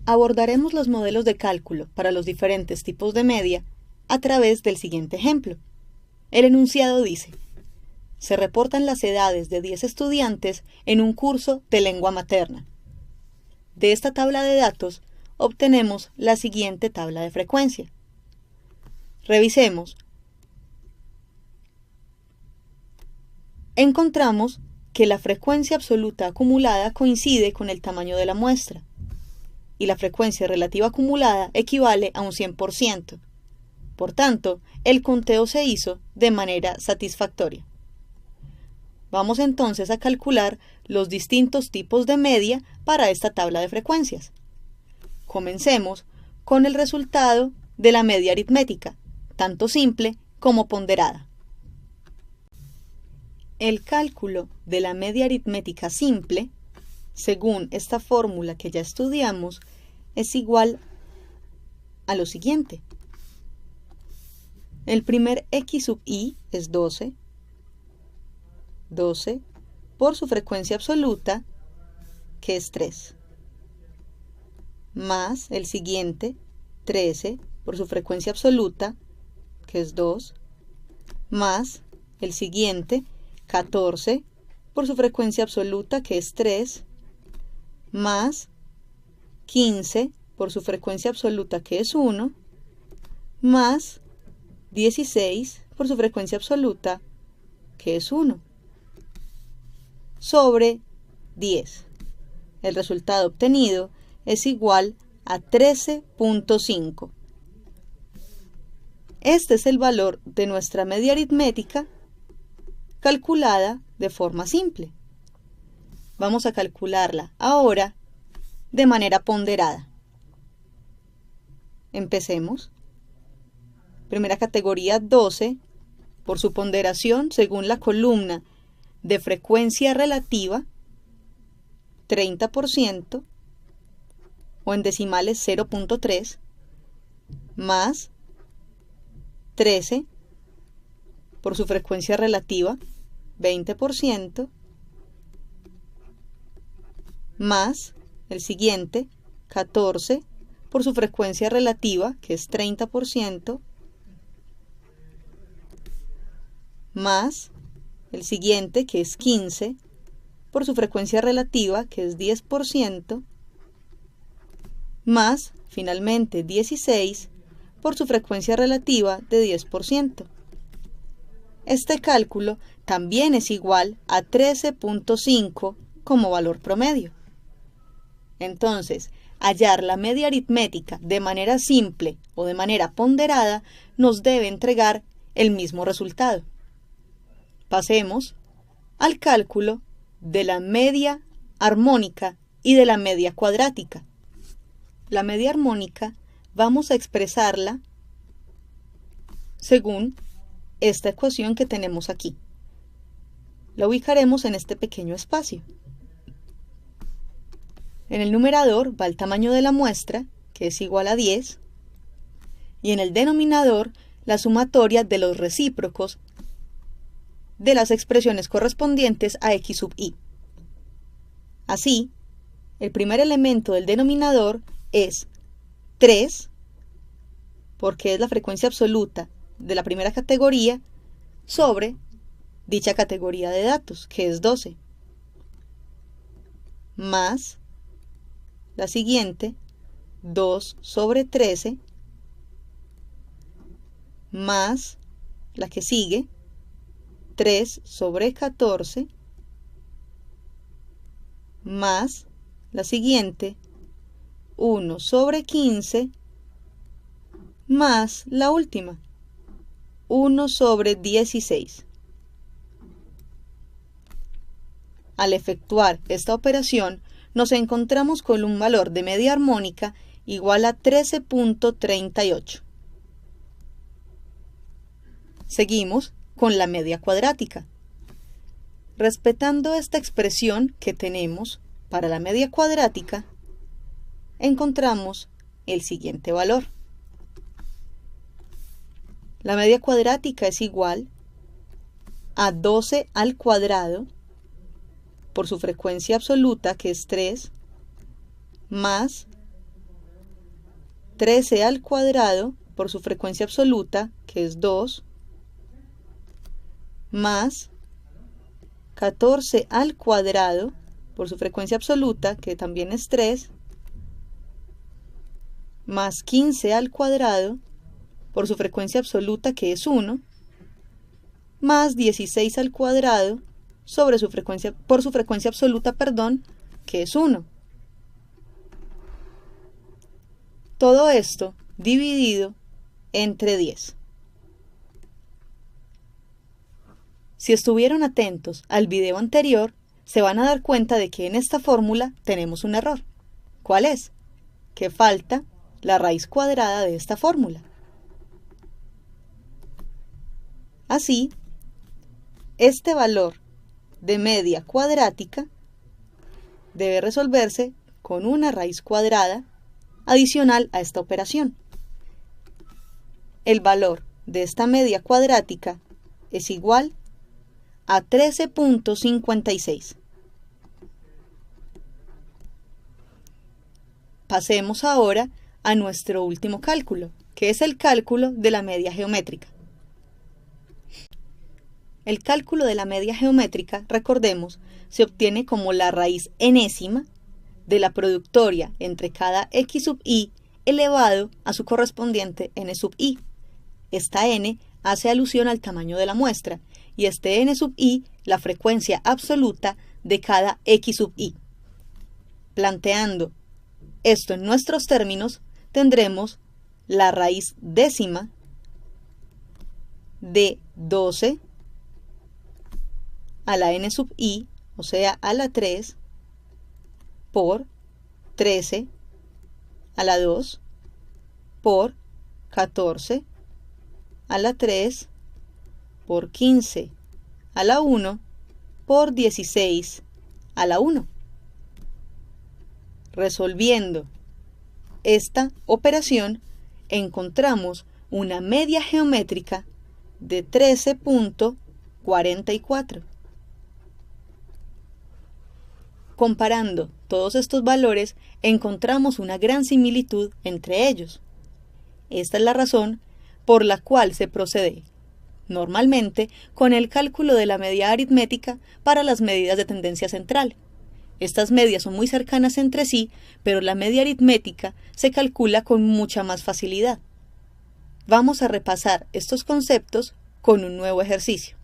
Abordaremos los modelos de cálculo para los diferentes tipos de media a través del siguiente ejemplo. El enunciado dice: se reportan las edades de 10 estudiantes en un curso de lengua materna. De esta tabla de datos obtenemos la siguiente tabla de frecuencia. Revisemos. Encontramos que la frecuencia absoluta acumulada coincide con el tamaño de la muestra y la frecuencia relativa acumulada equivale a un 100%. Por tanto, el conteo se hizo de manera satisfactoria. Vamos entonces a calcular los distintos tipos de media para esta tabla de frecuencias. Comencemos con el resultado de la media aritmética, tanto simple como ponderada. El cálculo de la media aritmética simple, según esta fórmula que ya estudiamos, es igual a lo siguiente. El primer x sub i es 12 por su frecuencia absoluta, que es 3, más el siguiente, 13 por su frecuencia absoluta, que es 2, más el siguiente, 14 por su frecuencia absoluta, que es 3, más 15 por su frecuencia absoluta, que es 1, más 16 por su frecuencia absoluta, que es 1, sobre 10. El resultado obtenido es igual a 13.5. Este es el valor de nuestra media aritmética calculada de forma simple. Vamos a calcularla ahora de manera ponderada. Empecemos. Primera categoría, 12, por su ponderación según la columna de frecuencia relativa, 30%, o en decimales 0.3, más 13 por su frecuencia relativa, 20%, más el siguiente, 14 por su frecuencia relativa, que es 30%, más el siguiente, que es 15 por su frecuencia relativa, que es 10%, más finalmente 16 por su frecuencia relativa de 10%. Este cálculo también es igual a 13.5 como valor promedio. Entonces, hallar la media aritmética de manera simple o de manera ponderada nos debe entregar el mismo resultado. Pasemos al cálculo de la media armónica y de la media cuadrática. La media armónica vamos a expresarla según esta ecuación que tenemos aquí. La ubicaremos en este pequeño espacio. En el numerador va el tamaño de la muestra, que es igual a 10, y en el denominador la sumatoria de los recíprocos de las expresiones correspondientes a x sub i. Así, el primer elemento del denominador es 3, porque es la frecuencia absoluta de la primera categoría, sobre dicha categoría de datos, que es 12, más la siguiente, 2 sobre 13, más la que sigue, 3 sobre 14, más la siguiente, 1 sobre 15, más la última, 1 sobre 16. Al efectuar esta operación, nos encontramos con un valor de media armónica igual a 13.38. Seguimos con la media cuadrática. Respetando esta expresión que tenemos para la media cuadrática, encontramos el siguiente valor. La media cuadrática es igual a 12 al cuadrado por su frecuencia absoluta, que es 3, más 13 al cuadrado por su frecuencia absoluta, que es 2, más 14 al cuadrado por su frecuencia absoluta, que también es 3, más 15 al cuadrado por su frecuencia absoluta, que es 1, más 16 al cuadrado por su frecuencia absoluta, que es 1. Todo esto dividido entre 10. Si estuvieron atentos al video anterior, se van a dar cuenta de que en esta fórmula tenemos un error. ¿Cuál es? Que falta la raíz cuadrada de esta fórmula. Así, este valor de media cuadrática debe resolverse con una raíz cuadrada adicional a esta operación. El valor de esta media cuadrática es igual a 13.56. Pasemos ahora a nuestro último cálculo, que es el cálculo de la media geométrica. El cálculo de la media geométrica, recordemos, se obtiene como la raíz enésima de la productoria entre cada x sub i elevado a su correspondiente n sub i. Esta n hace alusión al tamaño de la muestra y este n sub i la frecuencia absoluta de cada x sub i. Planteando esto en nuestros términos, tendremos la raíz décima de 12 a la n sub i, o sea, a la 3, por 13 a la 2, por 14 a la 3, por 15 a la 1, por 16 a la 1. Resolviendo esta operación, encontramos una media geométrica de 13.44. Comparando todos estos valores, encontramos una gran similitud entre ellos. Esta es la razón por la cual se procede normalmente con el cálculo de la media aritmética para las medidas de tendencia central. Estas medias son muy cercanas entre sí, pero la media aritmética se calcula con mucha más facilidad. Vamos a repasar estos conceptos con un nuevo ejercicio.